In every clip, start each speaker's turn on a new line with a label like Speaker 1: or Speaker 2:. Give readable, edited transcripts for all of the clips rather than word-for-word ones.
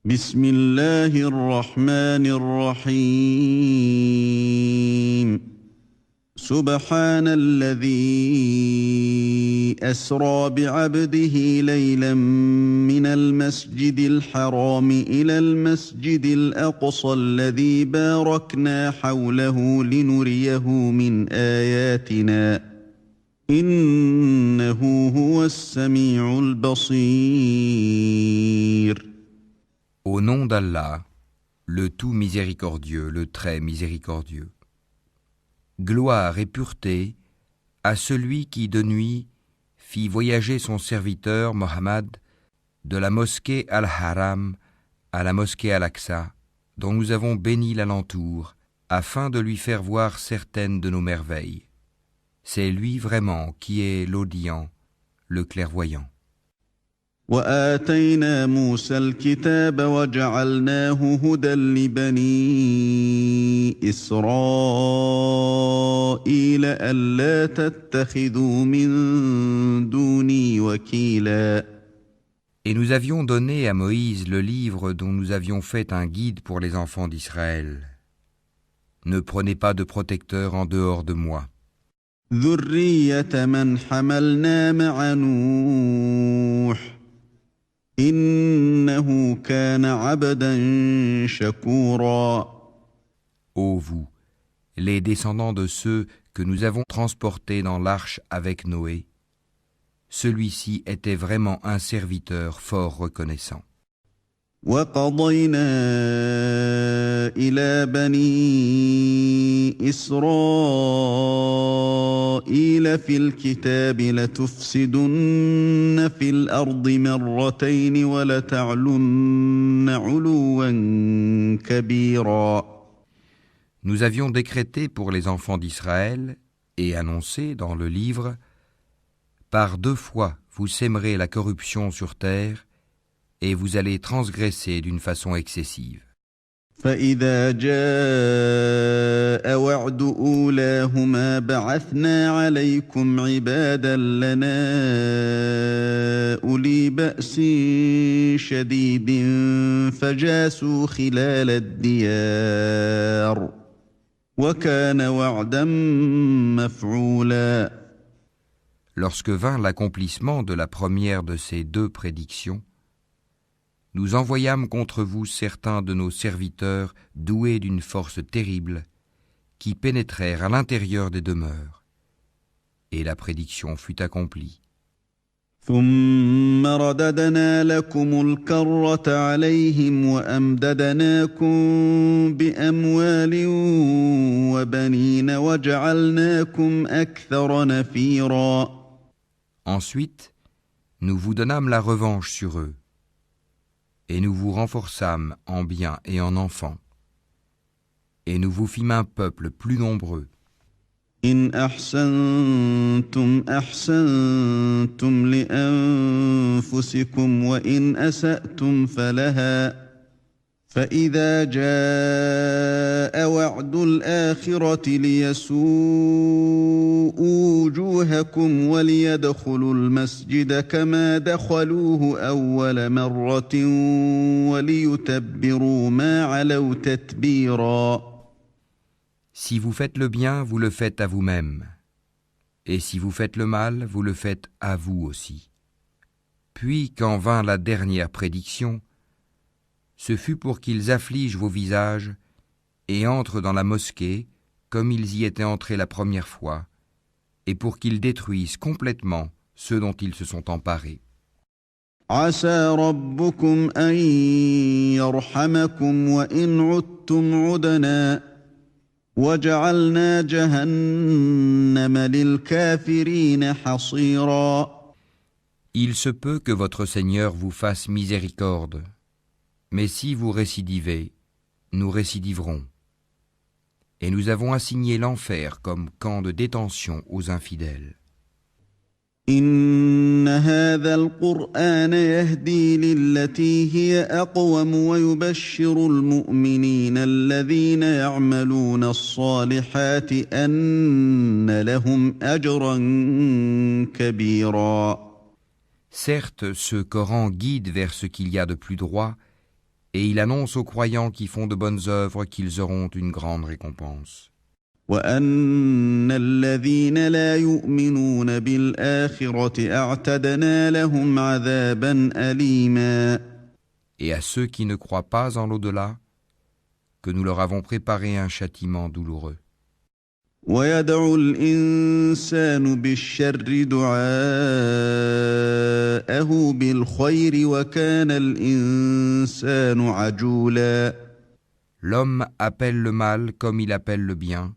Speaker 1: بسم الله الرحمن الرحيم سبحان الذي أسرى بعبده ليلا من المسجد الحرام إلى المسجد الأقصى الذي باركنا حوله لنريه من آياتنا إنه هو السميع البصير.
Speaker 2: Au nom d'Allah, le tout miséricordieux, le très miséricordieux. Gloire et pureté à celui qui de nuit fit voyager son serviteur Mohammed de la mosquée Al-Haram à la mosquée Al-Aqsa, dont nous avons béni l'alentour, afin de lui faire voir certaines de nos merveilles. C'est lui vraiment qui est l'audient, le clairvoyant.
Speaker 1: وآتينا موسى الكتاب وجعلناه هدى لبني إسرائيل ألا تتخذوا من دوني وكيلا.
Speaker 2: Et nous avions donné à Moïse le livre dont nous avions fait un guide pour les enfants d'Israël. Ne prenez pas de protecteur en dehors de moi.
Speaker 1: ذرية من حملنا مع نوح إنه كان عبدا شكورا.
Speaker 2: Ô vous, les descendants de ceux que nous avons transportés dans l'arche avec Noé, celui-ci était vraiment un serviteur fort reconnaissant.
Speaker 1: وقضينا إلى بني إسرائيل في الكتاب لتفسدن في الأرض مرتين ولتعلن علوا كبيرا.
Speaker 2: Nous avions décrété pour les enfants d'Israël et annoncé dans le livre: par 2 fois vous sèmerez la corruption sur terre et vous allez transgresser d'une façon excessive.
Speaker 1: فإذا جاء وعد أولاهما بعثنا عليكم عبادا لنا أولي بأس شديد فجاسوا خلال الديار وكان وعدا مفعولا.
Speaker 2: Lorsque vint l'accomplissement de la première de ces 2 prédictions, nous envoyâmes contre vous certains de nos serviteurs doués d'une force terrible, qui pénétrèrent à l'intérieur des demeures. Et la prédiction fut accomplie.
Speaker 1: ثم رددنا لكم الكرة عليهم وأمددناكم بأموال وبنين وجعلناكم أكثر نفيرا.
Speaker 2: Ensuite, nous vous donnâmes la revanche sur eux, et nous vous renforçâmes en biens et en enfants, et nous vous fîmes un peuple plus nombreux.
Speaker 1: إن أحسنتم أحسنتم لأنفسكم وإن أسأتم فلها فإذا جاء وعد الآخرة ليسوءوا وجوهكم وليدخلوا المسجد كما دخلوه أول مرة وليتبروا ما علوا تتبيرا.
Speaker 2: Si vous faites le bien, vous le faites à vous-même, et si vous faites le mal, vous le faites à vous aussi. Puis, quand vint la dernière prédiction, ce fut pour qu'ils affligent vos visages et entrent dans la mosquée comme ils y étaient entrés la première fois, et pour qu'ils détruisent complètement ceux dont ils se sont emparés.
Speaker 1: عسى ربكم أن يرحمكم وإن عدتم عدنا وجعلنا جهنم للكافرين حصيرا.
Speaker 2: Il se peut que votre Seigneur vous fasse miséricorde, mais si vous récidivez, nous récidiverons. Et nous avons assigné l'enfer comme camp de détention aux infidèles.
Speaker 1: إن هذا القرآن يهدي للتي هي أقوم ويبشر المؤمنين الذين يعملون الصالحات أن لهم أجرا كبيرا.
Speaker 2: Certes, ce Coran guide vers ce qu'il y a de plus droit, Et il annonce aux croyants qui font de bonnes œuvres qu'ils auront une grande récompense.
Speaker 1: وأن الذين لا يؤمنون بالآخرة أعتدنا لهم عذابا أليما.
Speaker 2: Et à ceux qui ne croient pas en l'au-delà, que nous leur avons préparé un châtiment douloureux.
Speaker 1: ويدعو الإنسان بالشر دعاءه بالخير وكان الإنسان عجولا.
Speaker 2: L'homme appelle le mal comme il appelle le bien,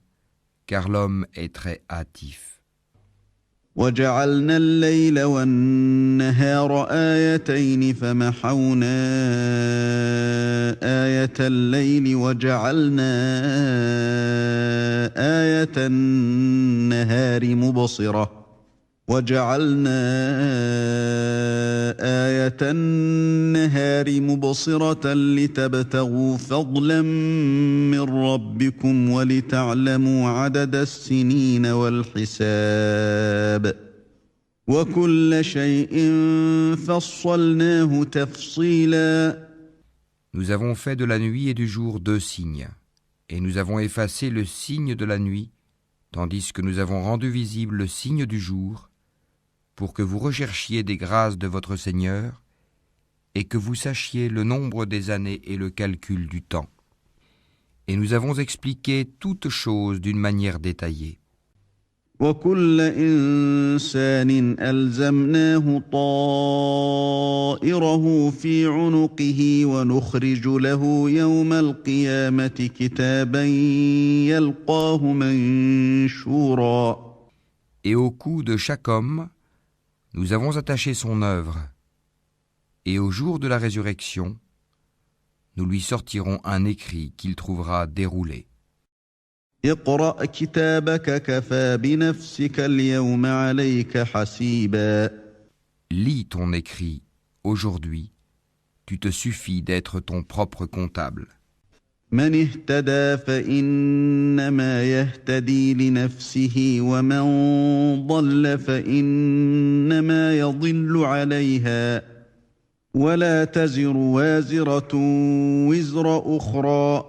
Speaker 2: car l'homme est très hâtif.
Speaker 1: وجعلنا الليل والنهار آيتين فمحونا آية الليل وجعلنا آية النهار مبصرة لتبتغوا فضلا من ربكم ولتعلموا عدد السنين والحساب وكل شيء فصلناه تفصيلا.
Speaker 2: Nous avons fait de la nuit et du jour 2 signes, et nous avons effacé le signe de la nuit, tandis que nous avons rendu visible le signe du jour, pour que vous recherchiez des grâces de votre Seigneur, et que vous sachiez le nombre des années et le calcul du temps. Et nous avons expliqué toutes choses d'une manière détaillée.
Speaker 1: وكل إنسان ألزمناه طائره في عنقه ونخرج له يوم القيامة كتابا يلقاه منشورا.
Speaker 2: Et au cou de chaque homme, nous avons attaché son œuvre, et au jour de la résurrection, nous lui sortirons un écrit qu'il trouvera déroulé.
Speaker 1: اقرأ كتابك كفى بنفسك اليوم عليك حسيبا.
Speaker 2: Lis ton écrit, aujourd'hui, tu te suffis d'être ton propre comptable.
Speaker 1: من اهتدى فإنما يهتدي لنفسه ومن ضل فإنما يضل عليها ولا تزر وازرة وزر أخرى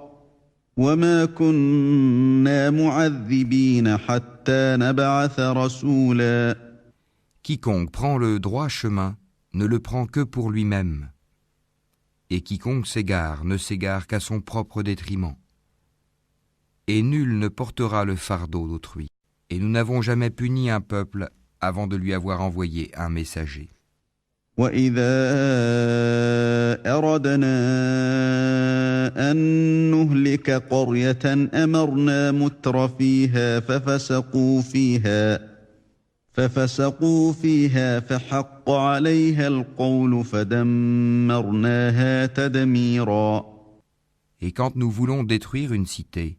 Speaker 1: وما كنا معذبين حتى نبعث رسولا.
Speaker 2: Quiconque prend le droit chemin ne le prend que pour lui-même, et quiconque s'égare ne s'égare qu'à son propre détriment. Et nul ne portera le fardeau d'autrui. Et nous n'avons jamais puni un peuple avant de lui avoir envoyé un messager.
Speaker 1: وَإِذَا أَرَدْنَا أَن نُّهْلِكَ قَرْيَةً أَمَرْنَا مُتْرَ فِيهَا فَفَسَقُوا فِيهَا فَحَقَّ عَلَيْهَا الْقَوْلُ فَدَمَّرْنَاهَا تَدْمِيرًا.
Speaker 2: Et quand nous voulons détruire une cité,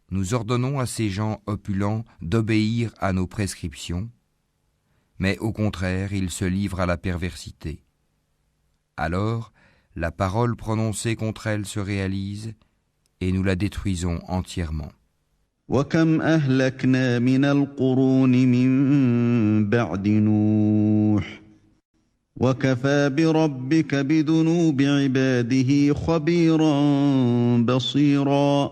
Speaker 2: nous ordonnons à ces gens opulents d'obéir à nos prescriptions, mais au contraire, ils se livrent à la perversité. Alors, la parole prononcée contre elle se réalise, et nous la détruisons entièrement.
Speaker 1: وَكَمْ أَهْلَكْنَا مِنَ الْقُرُونِ مِن بَعْدِ نُوحٍ وَكَفَى بِرَبِّكَ بِذُنُوبِ عِبَادِهِ خَبِيرًا بَصِيرًا.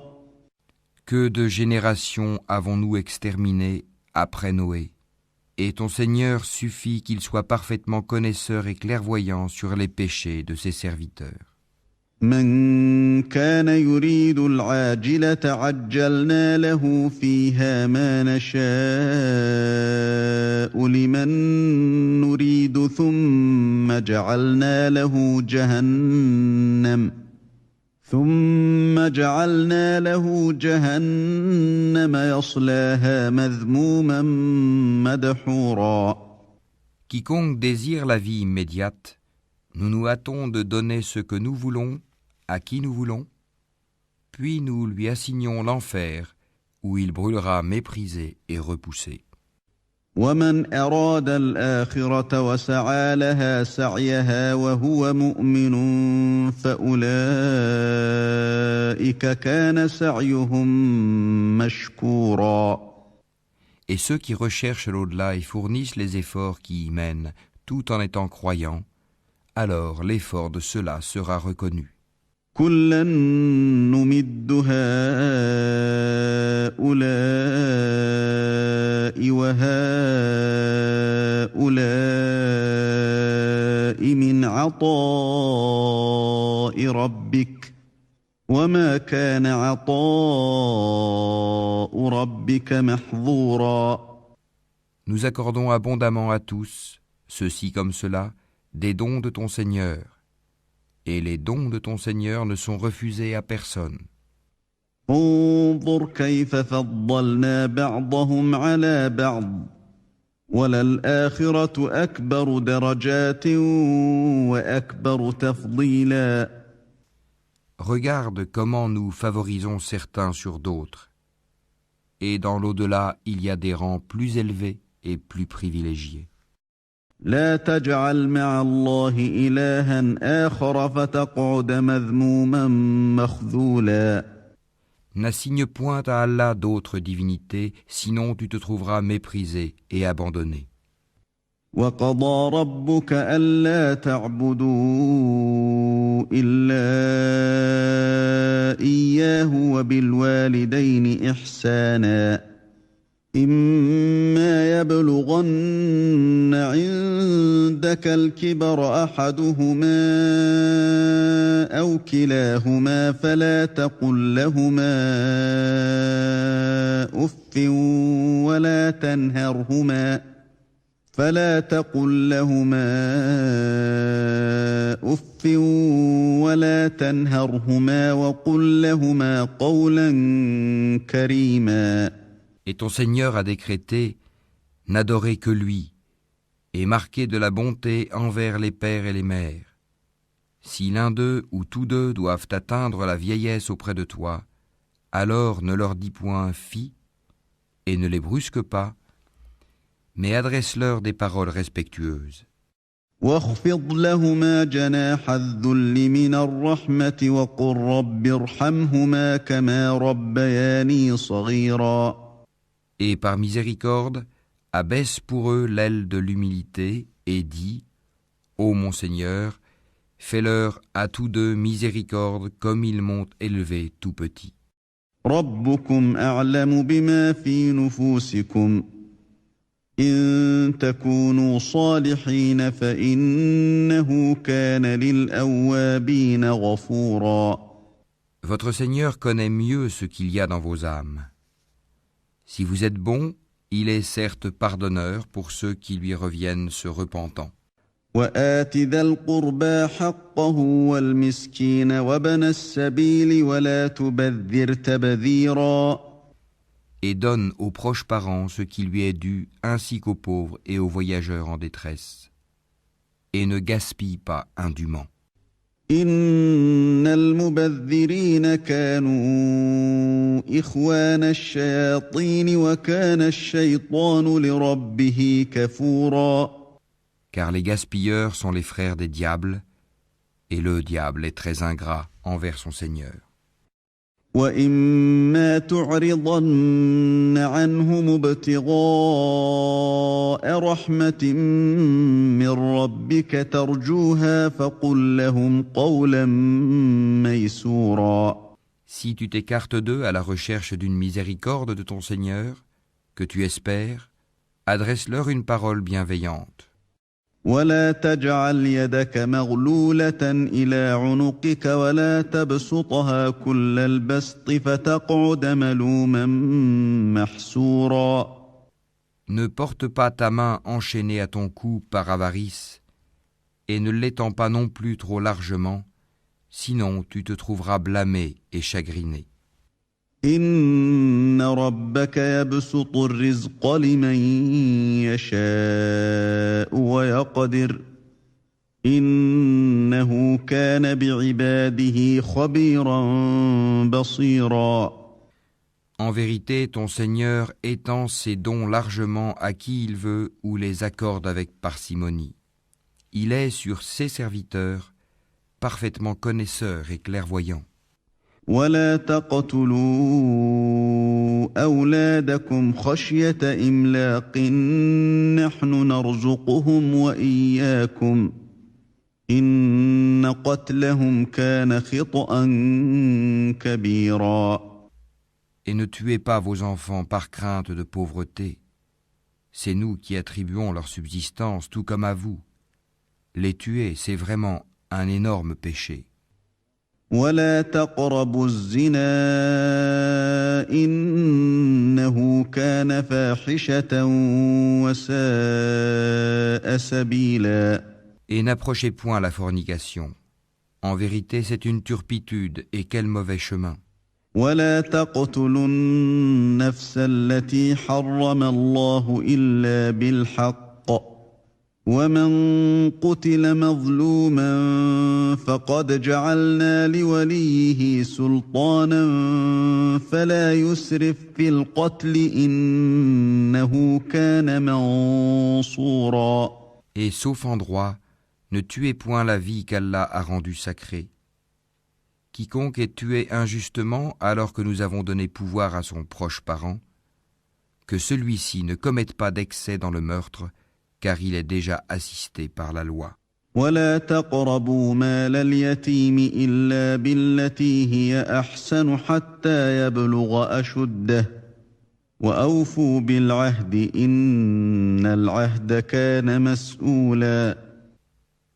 Speaker 2: Que de générations avons-nous exterminées après Noé, et ton Seigneur suffit qu'il soit parfaitement connaisseur et clairvoyant sur les péchés de ses serviteurs.
Speaker 1: من كان يريد العاجلة عجلنا له فيها ما نشاء لمن نريد ثم جعلنا له جهنم يصلاها مذموما مدحورا.
Speaker 2: Quiconque désire la vie immédiate, nous nous hâtons de donner ce que nous voulons à qui nous voulons, puis nous lui assignons l'enfer où il brûlera méprisé et repoussé.
Speaker 1: ومن أراد الآخرة وسعى لها سعيها وهو مؤمن فأولئك كان سعيهم مشكورا.
Speaker 2: Et ceux qui recherchent l'au-delà et fournissent les efforts qui y mènent, tout en étant croyants, alors l'effort de ceux-là sera reconnu.
Speaker 1: كلا نمد هؤلاء وهؤلاء من عطاء ربك وما كان عطاء ربك محظورا.
Speaker 2: Nous accordons abondamment à tous, ceux-ci comme cela, des dons de ton Seigneur. Et les dons de ton Seigneur ne sont refusés à personne.
Speaker 1: انظر كيف فضلنا بعضهم على بعض وللآخرة أكبر درجات وأكبر تفضيلا.
Speaker 2: Regarde comment nous favorisons certains sur d'autres. Et dans l'au-delà, il y a des rangs plus élevés et plus privilégiés.
Speaker 1: لا تجعل مع الله إلها آخر فتقعد مذموما مخذولا.
Speaker 2: N'assigne point à Allah d'autres divinités, sinon tu te trouveras méprisé et abandonné.
Speaker 1: وقضى ربك ألا تعبدوا إلا إياه وبالوالدين إحسانا. إما يبلغن عندك الكبر أحدهما أو كلاهما فلا تقل لهما أف ولا تنهرهما وقل لهما قولا كريما.
Speaker 2: Et ton Seigneur a décrété « N'adorez que lui » et marquez de la bonté envers les pères et les mères. Si l'un d'eux ou tous deux doivent atteindre la vieillesse auprès de toi, alors ne leur dis point « fi » et ne les brusque pas, mais adresse-leur des paroles respectueuses.
Speaker 1: واخفض لهما جناح الذل من الرحمة وقل رب ارحمهما كما ربياني صغيرا.
Speaker 2: Et par miséricorde, abaisse pour eux l'aile de l'humilité et dis, ô mon Seigneur, fais-leur à tous deux miséricorde comme ils m'ont élevé tout petit.
Speaker 1: ربكم أعلم بما في نفوسكم إن تكونوا صالحين فإنه كان للأوابين غفورا.
Speaker 2: Votre Seigneur connaît mieux ce qu'il y a dans vos âmes. Si vous êtes bons, il est certes pardonneur pour ceux qui lui reviennent se repentant.
Speaker 1: وآت ذا القربى حقه والمسكين وابن السبيل ولا تبذر تبذيرا.
Speaker 2: Et donne aux proches parents ce qui lui est dû, ainsi qu'aux pauvres et aux voyageurs en détresse. Et ne gaspille pas indûment.
Speaker 1: إن المبذرين كانوا إخوان الشياطين وكان الشيطان لربه كفورا.
Speaker 2: Car les gaspilleurs sont les frères des diables, et le diable est très ingrat envers son Seigneur.
Speaker 1: وإما تعرضن عنهم ابتغاء رحمة من ربك ترجوها فقل لهم قولا ميسورا.
Speaker 2: Si tu t'écartes d'eux à la recherche d'une miséricorde de ton Seigneur, que tu espères, adresse-leur une parole bienveillante.
Speaker 1: ولا تجعل يدك مغلولة إلى عنقك ولا تبسطها كل البسط فتقعد ملوما محسورا.
Speaker 2: Ne porte pas ta main enchaînée à ton cou par avarice, et ne l'étends pas non plus trop largement, sinon tu te trouveras blâmé et chagriné.
Speaker 1: إن ربك يبسط الرزق لمن يشاء ويقدر إنه كان بعباده خبيرا بصيرا.
Speaker 2: En vérité, ton Seigneur étend ses dons largement à qui il veut ou les accorde avec parcimonie. Il est sur ses serviteurs parfaitement connaisseur et clairvoyant.
Speaker 1: ولا تقتلوا أولادكم خشية إملاق نحن نرزقهم وإياكم إن قتلهم كان خطأ كبيرا.
Speaker 2: Et ne tuez pas vos enfants par crainte de pauvreté. C'est nous qui attribuons leur subsistance tout comme à vous. Les tuer, c'est vraiment un énorme péché.
Speaker 1: ولا تقربوا الزنا إنه كان فاحشة وساء سبيلا.
Speaker 2: Et n'approchez point la fornication. En vérité, c'est une turpitude, et quel mauvais chemin.
Speaker 1: ولا تقتلوا النفس التي حرم الله إلا بالحق ومن قتل مظلوما فقد جعلنا لوليه سلطانا فلا يسرف في القتل إنه كان منصورا.
Speaker 2: Et sauf en droit, ne tuez point la vie qu'Allah a rendue sacrée. Quiconque est tué injustement alors que nous avons donné pouvoir à son proche parent, que celui-ci ne commette pas d'excès dans le meurtre, car il est déjà assisté par la loi.
Speaker 1: ولا تقربوا مال اليتيم إلا بالتي هي أحسن حتى يبلغ أشده وأوفوا بالعهد إن العهد كان مسؤولا.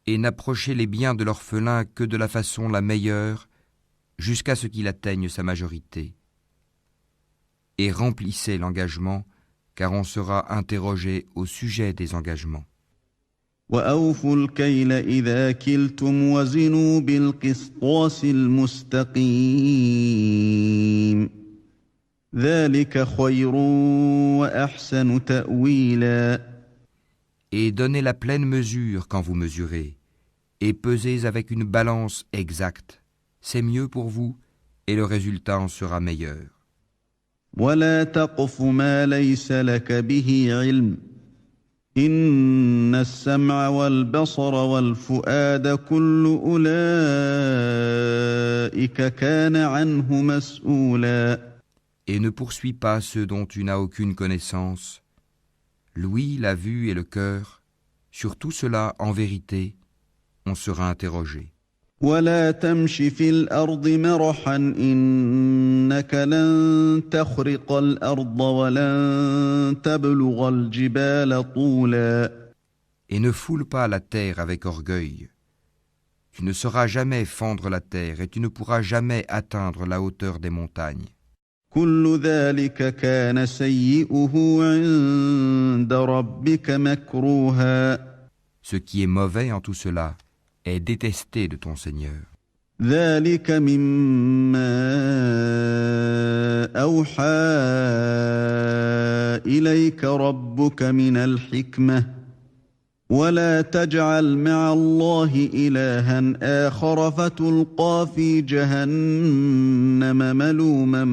Speaker 2: Et n'approchez les biens de l'orphelin que de la façon la meilleure, jusqu'à ce qu'il atteigne sa majorité. Et remplissez l'engagement, car on sera interrogé au sujet des engagements.
Speaker 1: وأوفوا الكيل إذا كلتم وزنوا بالقسطاس المستقيم ذلك خير وأحسن تأويلا.
Speaker 2: Et donnez la pleine mesure quand vous mesurez, et pesez avec une balance exacte. C'est mieux pour vous, et le résultat en sera meilleur.
Speaker 1: ولا تقف ما ليس لك به علم إن السمع والبصر والفؤاد كل أولئك كان عنه مسؤولا.
Speaker 2: Et ne poursuis pas ceux dont tu n'as aucune connaissance. L'ouïe, la vue et le cœur, sur tout cela, en vérité, on sera interrogé.
Speaker 1: ولا تمش في الأرض مرحا إنك لن تخرق الأرض ولن تبلغ الجبال طولا.
Speaker 2: Et ne foule pas la terre avec orgueil. Tu ne sauras jamais fendre la terre et tu ne pourras jamais atteindre la hauteur des montagnes.
Speaker 1: كل ذلك كان سيئه عند ربك مكروها.
Speaker 2: Ce qui est mauvais en tout cela est détesté de ton Seigneur.
Speaker 1: ذلك مما أوحى إليك ربك من الحكمة ولا تجعل مع الله إلها آخر فتلقى في جهنم ملوما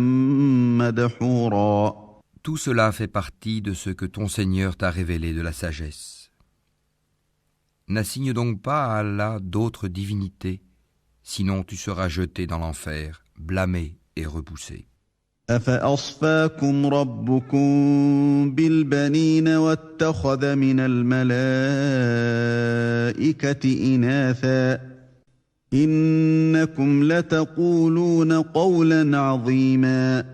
Speaker 1: مدحورا.
Speaker 2: Tout cela fait partie de ce que ton Seigneur t'a révélé de la sagesse. N'assigne donc pas à Allah d'autres divinités, sinon tu seras jeté dans l'enfer, blâmé et repoussé.
Speaker 1: أفأصفاكم ربكم بالبنين واتخذ من الملائكة إناثا إنكم لتقولون قولا عظيما.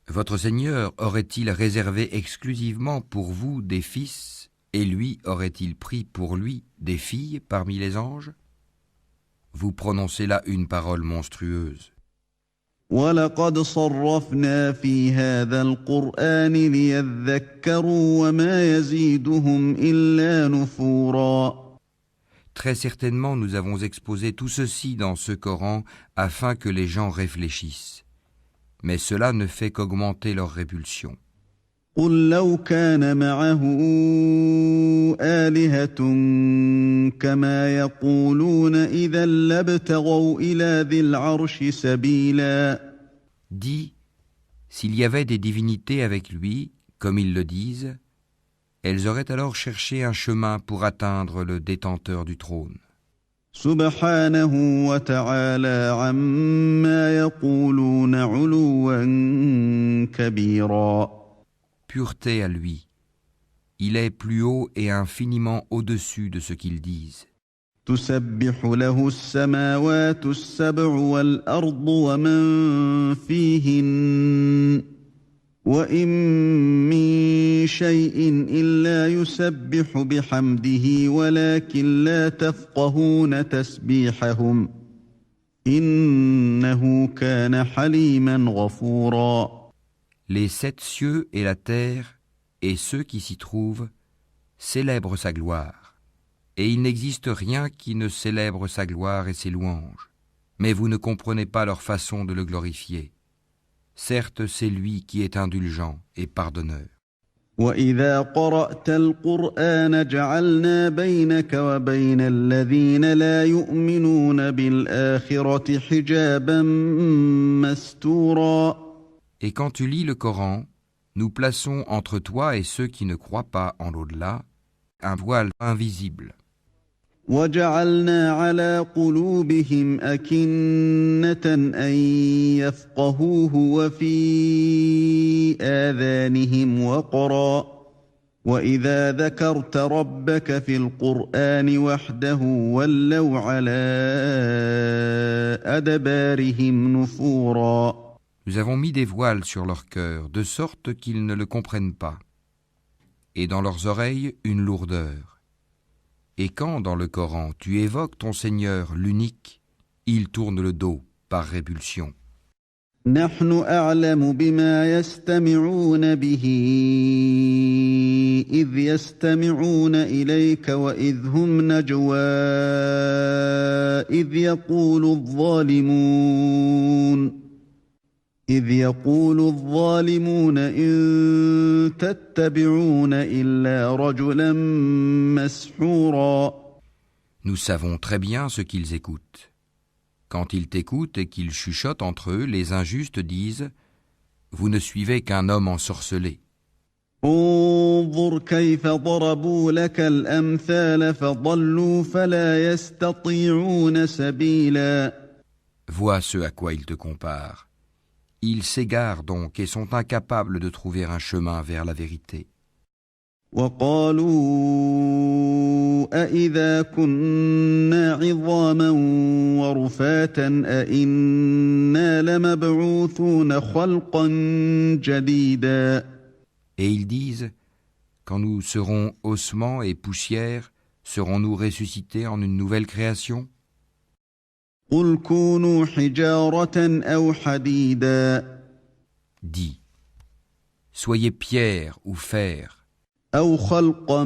Speaker 2: Votre Seigneur aurait-il réservé exclusivement pour vous des fils, et lui aurait-il pris pour lui des filles parmi les anges? Vous prononcez là une parole monstrueuse.
Speaker 1: وَلَقَدْ صَرَّفْنَا فِي هَذَا الْقُرْآنِ لِيَذَّكَّرُوا وَمَا يَزِيدُهُمْ إِلَّا نُفُورًا.
Speaker 2: Très certainement, nous avons exposé tout ceci dans ce Coran afin que les gens réfléchissent. Mais cela ne fait qu'augmenter leur répulsion.
Speaker 1: قُلْ لَوْ كَانَ مَعَهُ آلِهَةٌ كَمَا يَقُولُونَ إِذًا لَابْتَغَوْا إِلَى ذِي الْعَرْشِ سَبِيلًا.
Speaker 2: Dis, s'il y avait des divinités avec lui, comme ils le disent, elles auraient alors cherché un chemin pour atteindre le détenteur du trône.
Speaker 1: سُبْحَانَهُ وَتَعَالَى عَمَّا يَقُولُونَ عُلُوًّا كَبِيرًا.
Speaker 2: Pureté à lui. Il est plus haut et infiniment au-dessus de ce qu'ils disent.
Speaker 1: تسبح له السماوات السبع والأرض ومن فيهن وإن من شيء إلا يسبح بحمده ولكن لا تفقهون تسبيحهم إنه كان حليما غفورا.
Speaker 2: Les 7 cieux et la terre et ceux qui s'y trouvent célèbrent sa gloire. Et il n'existe rien qui ne célèbre sa gloire et ses louanges. Mais vous ne comprenez pas leur façon de le glorifier. Certes, c'est lui qui est indulgent et pardonneur.
Speaker 1: وَإِذَا قَرَأْتَ الْقُرْآنَ جَعَلْنَا بَيْنَكَ وَبَيْنَ الَّذِينَ لَا يُؤْمِنُونَ بِالْآخِرَةِ حِجَابًا مَسْتُورًا.
Speaker 2: Et quand tu lis le Coran, nous plaçons entre toi et ceux qui ne croient pas en l'au-delà un voile invisible.
Speaker 1: وَجَعَلْنَا عَلَى قُلُوبِهِمْ أَكِنَّةً أَن يَفْقَهُوهُ وَفِي آذَانِهِمْ وَقْرًا وَإِذَا ذَكَرْتَ رَبَّكَ فِي الْقُرْآنِ وَحْدَهُ وَلَّوْا عَلَى أَدْبَارِهِمْ نُفُورًا.
Speaker 2: Nous avons mis des voiles sur leur cœur, de sorte qu'ils ne le comprennent pas, et dans leurs oreilles une lourdeur. Et quand, dans le Coran, tu évoques ton Seigneur, l'unique, ils tournent le dos par répulsion.
Speaker 1: نحن أعلم بما يستمعون به إذ يستمعون إليك وإذ هم نجوى إذ يقول الظالمون إن تتبعون إلا رجلا مسحورا.
Speaker 2: Nous savons très bien ce qu'ils écoutent. Quand ils t'écoutent et qu'ils chuchotent entre eux, les injustes disent « Vous ne suivez qu'un homme ensorcelé. »
Speaker 1: انظر كيف ضربوا لك الأمثال فضلوا فلا يستطيعون سبيلا.
Speaker 2: Vois ce à quoi ils te comparent. Ils s'égarent donc et sont incapables de trouver un chemin vers la vérité.
Speaker 1: وقالوا أإذا كنا عظاما ورفاتا أإنا لمبعوثون خلقا جديدا.
Speaker 2: Et ils disent, quand nous serons ossements et poussière, serons-nous ressuscités en une nouvelle création?
Speaker 1: قل كونوا حجارة أو حديدا.
Speaker 2: Dis, soyez pierre ou fer,
Speaker 1: أو خلقا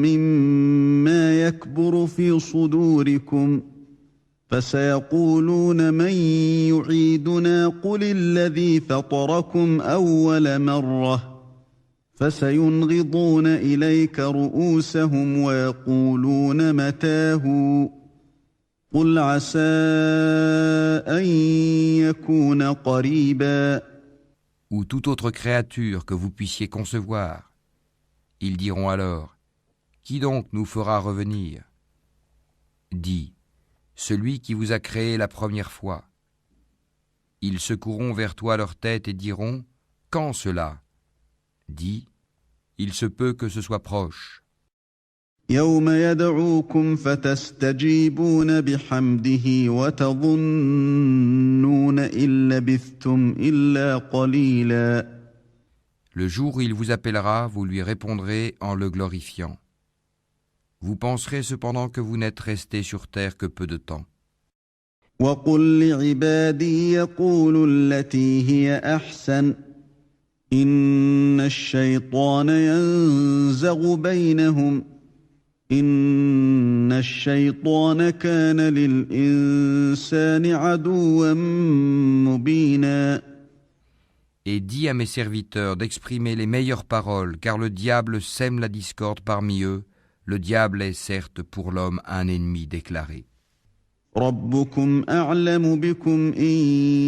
Speaker 1: مما يكبر في صدوركم فسيقولون من يعيدنا قل الذي فطركم أول مرة فسينغضون إليك رؤوسهم ويقولون متاه قل عسى أن يكون قريبا.
Speaker 2: ou toute autre créature que vous puissiez concevoir. Ils diront alors, qui donc nous fera revenir? Dis, celui qui vous a créé la première fois. Ils secoueront vers toi leur tête et diront, quand cela? Dis, il se peut que ce soit proche.
Speaker 1: يوم يدعوكم فتستجيبون بحمده وتظنون إن لبثتم إلا قليلا.
Speaker 2: Le jour où il vous appellera, vous lui répondrez en le glorifiant. Vous penserez cependant que vous n'êtes resté sur terre que peu de temps.
Speaker 1: وقل لعبادي يقولوا التي هي أحسن إن الشيطان ينزغ بينهم إن الشيطان كان للإنسان عدوا مبينا.
Speaker 2: Et dis à mes serviteurs d'exprimer les meilleures paroles, car le diable sème la discorde parmi eux. Le diable est certes pour l'homme un ennemi déclaré.
Speaker 1: ربكم أعلم بكم إن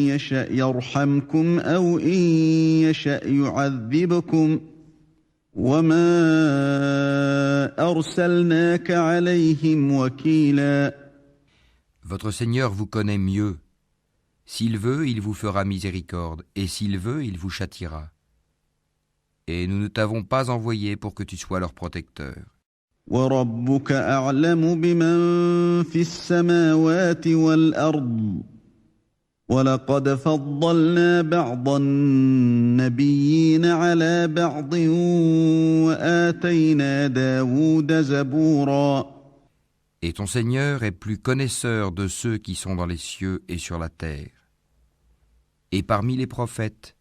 Speaker 1: يشأ يرحمكم أو إن يشأ يعذبكم وما أرسلناك عليهم وكيلا.
Speaker 2: Votre Seigneur vous connaît mieux. S'il veut, il vous fera miséricorde, et s'il veut, il vous châtiera. Et nous ne t'avons pas envoyé pour que tu sois leur protecteur.
Speaker 1: وربك أعلم بمن في السماوات والأرض ولقد فضلنا بعض النبيين على بعض وآتينا داود زبورا.
Speaker 2: Et ton Seigneur est plus connaisseur de ceux qui sont dans les cieux et sur la terre. Et parmi les prophètes,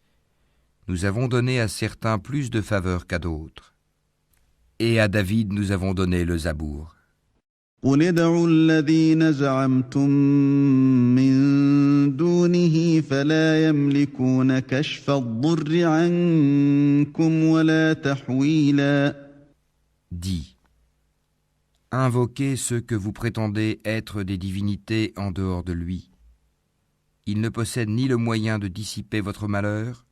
Speaker 2: nous avons donné à certains plus de faveur qu'à d'autres. Et à David nous avons donné le Zabour.
Speaker 1: قل ادعوا الذين زعمتم من دونه فلا يملكون كشف الضر عنكم ولا تحويلا.
Speaker 2: Dis, invoquez ceux que vous prétendez être des divinités en dehors de lui. Ils ne possèdent ni le moyen de dissiper votre malheur,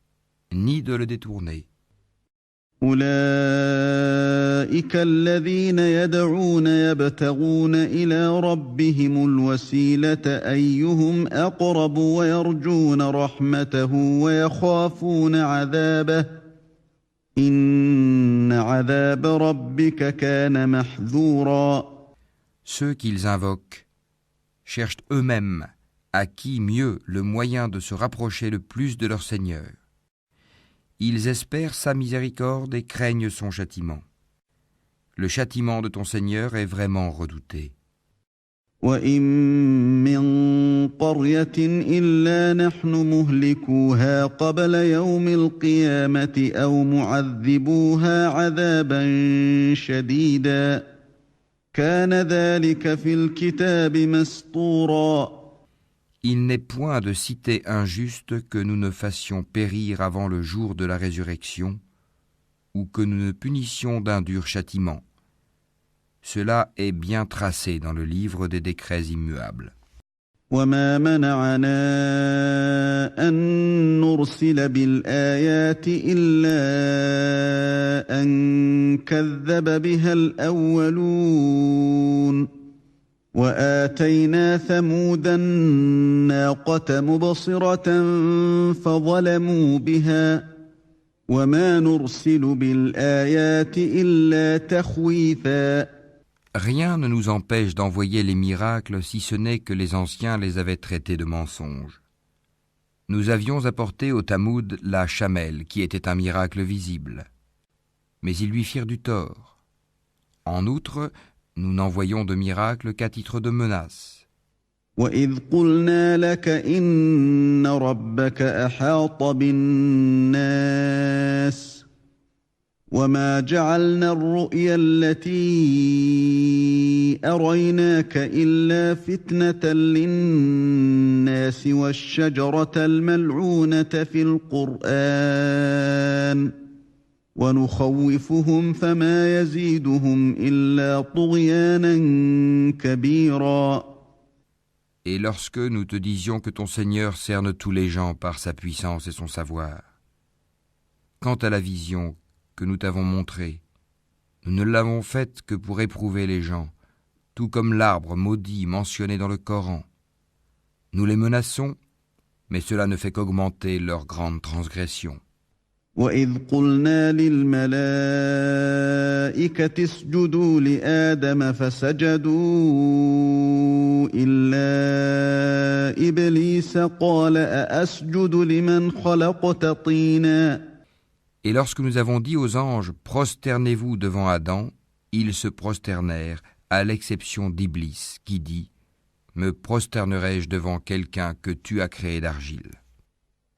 Speaker 2: ni de le détourner.
Speaker 1: أولئك الذين يدعون يبتغون إلى ربهم الوسيلة أيهم أقرب ويرجون رحمته ويخافون عذابه إن عذاب ربك كان محذورا.
Speaker 2: Ceux qu'ils invoquent cherchent eux-mêmes à qui mieux le moyen de se rapprocher le plus de leur Seigneur. Ils espèrent sa miséricorde et craignent son châtiment. Le châtiment de ton Seigneur est vraiment redouté.
Speaker 1: وَإِن مِّن قَرْيَةٍ إِلَّا نَحْنُ مُهْلِكُوهَا قَبْلَ يَوْمِ الْقِيَامَةِ أَوْ مُعَذِّبُوهَا عَذَابًا شَدِيدًا كَانَ ذَلِكَ فِي الْكِتَابِ مَسْطُورًا.
Speaker 2: Il n'est point de cité injuste que nous ne fassions périr avant le jour de la résurrection, ou que nous ne punissions d'un dur châtiment. Cela est bien tracé dans le livre des décrets immuables.
Speaker 1: وَمَا مَنَعَنَا أَن نُّرْسِلَ بِالْآيَاتِ إِلَّا أَن كَذَّبَ بِهَا الْأَوَّلُونَ وَآتَيْنَا ثَمُودَ النَّاقَةَ مُبْصِرَةً فَظَلَمُوا بِهَا وَمَا نُرْسِلُ بِالْآيَاتِ إِلَّا تَخْوِيفًا.
Speaker 2: Rien ne nous empêche d'envoyer les miracles si ce n'est que les anciens les avaient traités de mensonges. Nous avions apporté au Tamoud la chamelle qui était un miracle visible, mais ils lui firent du tort. En outre, nous n'envoyons de miracle qu'à titre de menace.
Speaker 1: وَإِذْ قُلْنَا لَكَ إِنَّ رَبَّكَ أَحَاطَ بِالنَّاسِ وَمَا جَعَلْنَا الرُّؤْيَا الَّتِي أَرَيْنَاكَ إِلَّا فِتْنَةً لِلنَّاسِ وَالشَّجَرَةَ الْمَلْعُونَةَ فِي الْقُرْآنِ وَنُخَوِّفُهُمْ فَمَا يَزِيدُهُمْ إِلَّا طُغْيَانًا كَبِيرًا.
Speaker 2: Et lorsque nous te disions que ton Seigneur cerne tous les gens par sa puissance et son savoir, quant à la vision que nous t'avons montrée, nous ne l'avons faite que pour éprouver les gens, tout comme l'arbre maudit mentionné dans le Coran. Nous les menaçons, mais cela ne fait qu'augmenter leur grande transgression.
Speaker 1: وَإِذْ قُلْنَا لِلْمَلَائِكَةِ اسْجُدُوا لِآدَمَ فَسَجَدُوا إِلَّا إِبْلِيسَ قَالَ أَأَسْجُدُ لِمَنْ خَلَقْتَ طِينًا.
Speaker 2: Et lorsque nous avons dit aux anges « Prosternez-vous devant Adam », ils se prosternèrent, à l'exception d'Iblis, qui dit « Me prosternerai-je devant quelqu'un que tu as créé d'argile ?»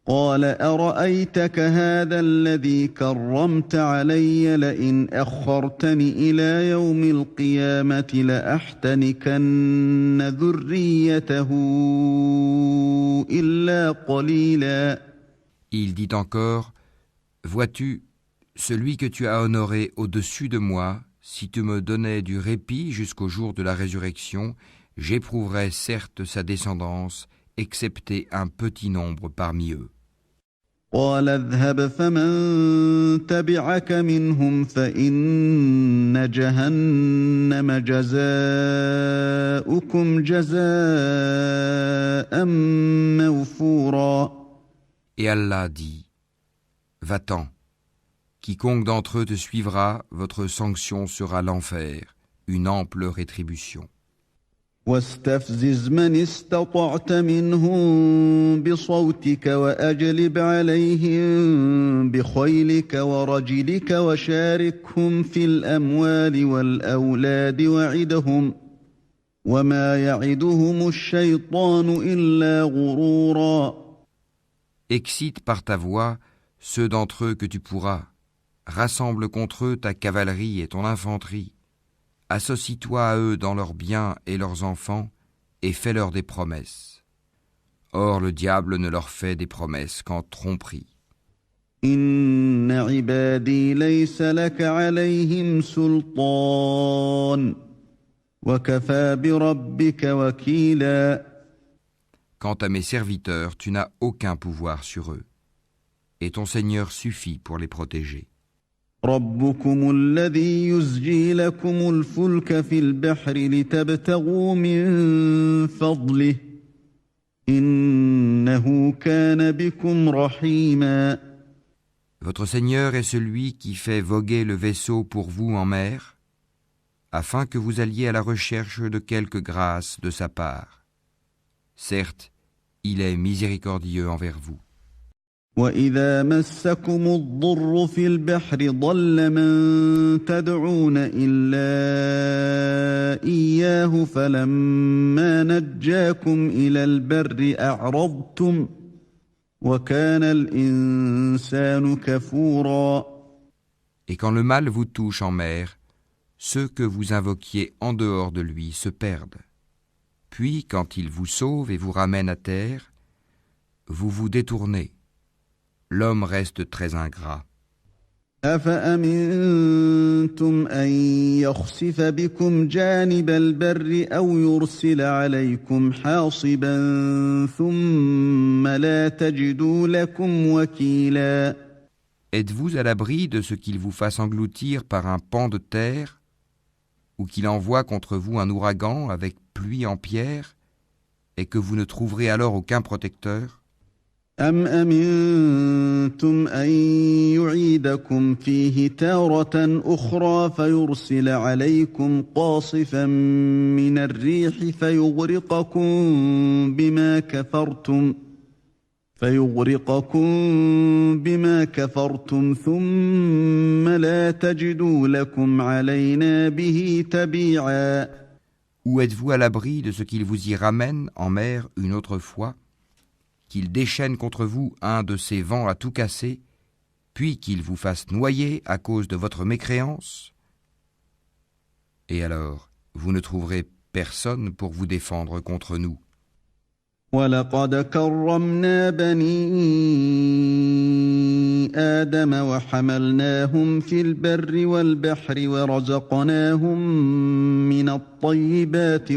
Speaker 1: قال أرأيتك هذا الذي كرمت علي لئن أخرتني إلى يوم القيامة لأحتنكن ذريته إلا قليلا.
Speaker 2: Il dit encore « Vois-tu, celui que tu as honoré au-dessus de moi, si tu me donnais du répit jusqu'au jour de la résurrection, j'éprouverais certes sa descendance, excepté un petit nombre parmi eux. »
Speaker 1: قال اذهب فمن تبعك منهم فإن جهنم جزاؤكم جزاء موفورا.
Speaker 2: Et Allah dit « Va-t'en, quiconque d'entre eux te suivra, votre sanction sera l'enfer, une ample rétribution.
Speaker 1: واستفزز من استطعت منهم بصوتك وأجلب عليهم بخيلك ورجلك وشاركهم في الأموال والأولاد وعدهم وما يعدهم الشيطان إلا غرورا.
Speaker 2: Excite par ta voix ceux d'entre eux que tu pourras. Rassemble contre eux ta cavalerie et ton infanterie. Associe-toi à eux dans leurs biens et leurs enfants, et fais-leur des promesses. Or le diable ne leur fait des promesses qu'en tromperie.
Speaker 1: إن عبادي ليس لك عليهم سلطان وكفى بربك وكيلا.
Speaker 2: Quant à mes serviteurs, tu n'as aucun pouvoir sur eux, et ton Seigneur suffit pour les protéger.
Speaker 1: ربكم الذي يزجي لكم الفلك في البحر لتبتغوا من فضله إنه كان بكم رحيما.
Speaker 2: Votre Seigneur est celui qui fait voguer le vaisseau pour vous en mer, afin que vous alliez à la recherche de quelque grâce de sa part. Certes, il est miséricordieux envers vous.
Speaker 1: وَإِذَا مَسَّكُمُ الضُّرُّ فِي الْبَحْرِ ضَلَّ مَن تَدْعُونَ إِلَّا إِيَّاهُ فَلَمَّا نَجَّاكُمْ إِلَى الْبَرِّ أَعْرَضْتُمْ وَكَانَ الْإِنسَانُ كَفُورًا.
Speaker 2: Et quand le mal vous touche en mer, ceux que vous invoquiez en dehors de lui se perdent. Puis, quand il vous sauve et vous ramène à terre, vous vous détournez. L'homme reste très ingrat.
Speaker 1: أَفَأَمِنْتُمْ أَنْ يَخْسِفَ بِكُمْ جَانِبَ الْبَرِّ أَوْ يُرْسِلَ عَلَيْكُمْ حَاصِبًا ثُمَّ لَا تَجِدُوا لَكُمْ وَكِيلًا.
Speaker 2: Êtes-vous à l'abri de ce qu'il vous fasse engloutir par un pan de terre, ou qu'il envoie contre vous un ouragan avec pluie en pierre, et que vous ne trouverez alors aucun protecteur?
Speaker 1: أَمْ أَمِنْتُمْ أَنْ يُعِيدَكُمْ فِيهِ تَارَةً أُخْرَى فَيُرْسِلَ عَلَيْكُمْ قَاصِفًا مِنَ الرِّيحِ فَيُغْرِقَكُمْ بِمَا كَفَرْتُمْ ثُمَّ لَا تَجِدُوا لَكُمْ عَلَيْنَا بِهِ تَبِيعًا.
Speaker 2: Ou êtes-vous à l'abri de ce qu'il vous y ramène en mer une autre fois, qu'il déchaîne contre vous un de ces vents à tout casser, puis qu'il vous fasse noyer à cause de votre mécréance? Et alors, vous ne trouverez personne pour vous défendre contre nous.
Speaker 1: وَلَقَدْ كَرَّمْنَا بَنِي آدَمَ وَحَمَلْنَاهُمْ فِي الْبَرِّ وَالْبَحْرِ وَرَزَقْنَاهُمْ مِنَ الطَّيِّبَاتِ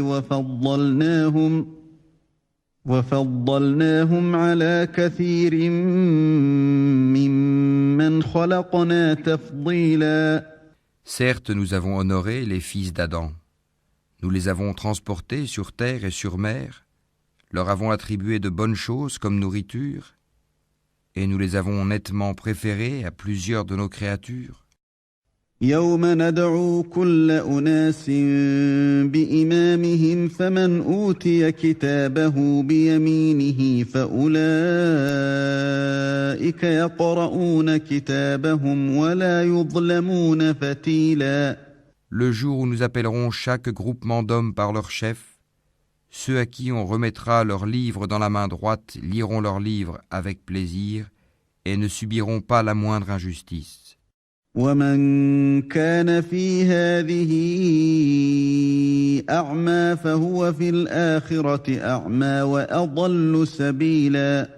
Speaker 1: وَفَضَّلْناهُمْ عَلَى كَثِيرٍ مِّمَّنْ خَلَقْنَا تَفْضِيلًا.
Speaker 2: Certes, nous avons honoré les fils d'Adam. Nous les avons transportés sur terre et sur mer, leur avons attribué de bonnes choses comme nourriture, et nous les avons nettement préférés à plusieurs de nos créatures.
Speaker 1: يَوْمَ نَدْعُو كُلَّ أُنَاسٍ بِإِمَامِهِمْ فَمَنْ أُوتِيَ كِتَابَهُ بِيَمِينِهِ فَأُولَئِكَ يَقْرَؤُونَ كِتَابَهُمْ وَلَا يُظْلَمُونَ فَتِيلًا.
Speaker 2: Le jour où nous appellerons chaque groupement d'hommes par leur chef, ceux à qui on remettra leurs livres dans la main droite liront leurs livres avec plaisir et ne subiront pas la moindre injustice.
Speaker 1: وَمَنْ كَانَ فِي هَذِهِ أَعْمَى فَهُوَ فِي الْآخِرَةِ أَعْمَى وَأَضَلُّ سَبِيلًا.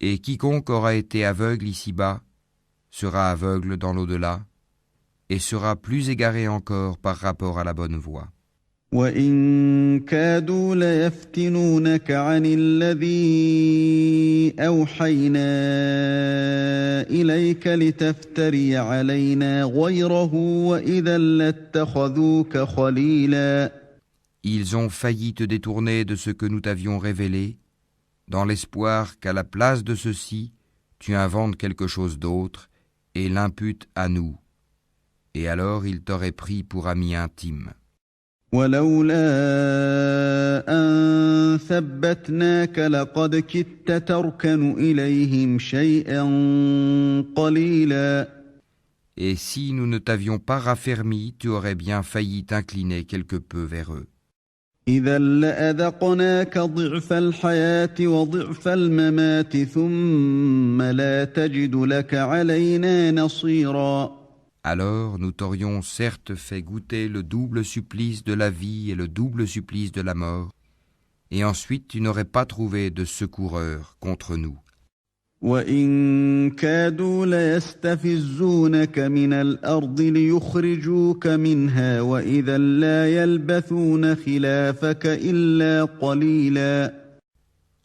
Speaker 2: Et quiconque aura été aveugle ici-bas sera aveugle dans l'au-delà et sera plus égaré encore par rapport à la bonne voie.
Speaker 1: وَإِن كَادُوا لَيَفْتِنُونَكَ عَنِ الَّذِي أَوْحَيْنَا إِلَيْكَ لِتَفْتَرِيَ عَلَيْنَا غَيْرَهُ وَإِذًا لَاتَّخَذُوكَ خَلِيلًا.
Speaker 2: Ils ont failli te détourner de ce que nous t'avions révélé, dans l'espoir qu'à la place de ceci, tu inventes quelque chose d'autre et l'imputes à nous. Et alors il t'aurait pris pour ami intime.
Speaker 1: ولولا أن ثبتناك لقد كدت تركن إليهم شيئا قليلا.
Speaker 2: Et si nous ne t'avions pas raffermi, tu aurais bien failli t'incliner quelque peu vers eux.
Speaker 1: إذا لأذقناك ضعف الحياة وضعف الممات ثم لا تجد لك علينا نصيرا.
Speaker 2: Alors nous t'aurions certes fait goûter le double supplice de la vie et le double supplice de la mort, et ensuite tu n'aurais pas trouvé de secoureur contre nous.
Speaker 1: وإن كادوا ليستفزونك من الأرض ليخرجوك منها وإذا لا يلبثون خلافك إلا قليلا.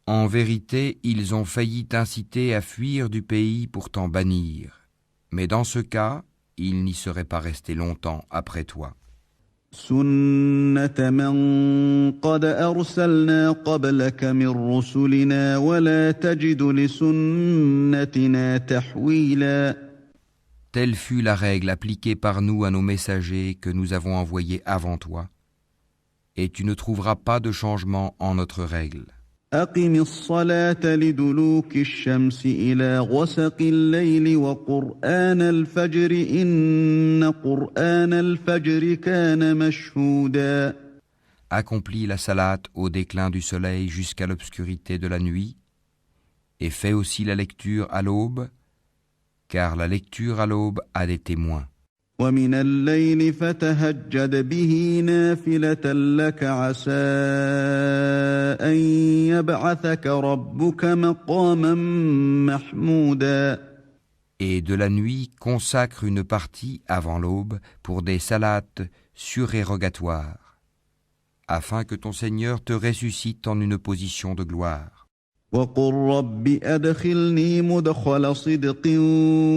Speaker 2: En vérité, ils ont failli t'inciter à fuir du pays pour t'en bannir. Mais dans ce cas, ils n'y seraient pas restés longtemps après toi.
Speaker 1: سنة من قد أرسلنا قبلك من رسلنا ولا تجد لسنتنا تحويلا.
Speaker 2: Telle fut la règle appliquée par nous à nos messagers que nous avons envoyés avant toi, et tu ne trouveras pas de changement en notre règle.
Speaker 1: أقم الصلاة لدلوك الشمس إلى غسق الليل وقرآن الفجر إن قرآن الفجر كان مشهودا.
Speaker 2: Accomplis la salate au déclin du soleil jusqu'à l'obscurité de la nuit, et fais aussi la lecture à l'aube, car la lecture à l'aube a des témoins.
Speaker 1: ومن الليل فتهجد به نافلة لك عسى أن يبعثك ربك مقاما محمودا.
Speaker 2: Et de la nuit, consacre une partie avant l'aube pour des salates surérogatoires, afin que ton Seigneur te ressuscite en une position de gloire.
Speaker 1: وقل رب أدخلني مدخل صدق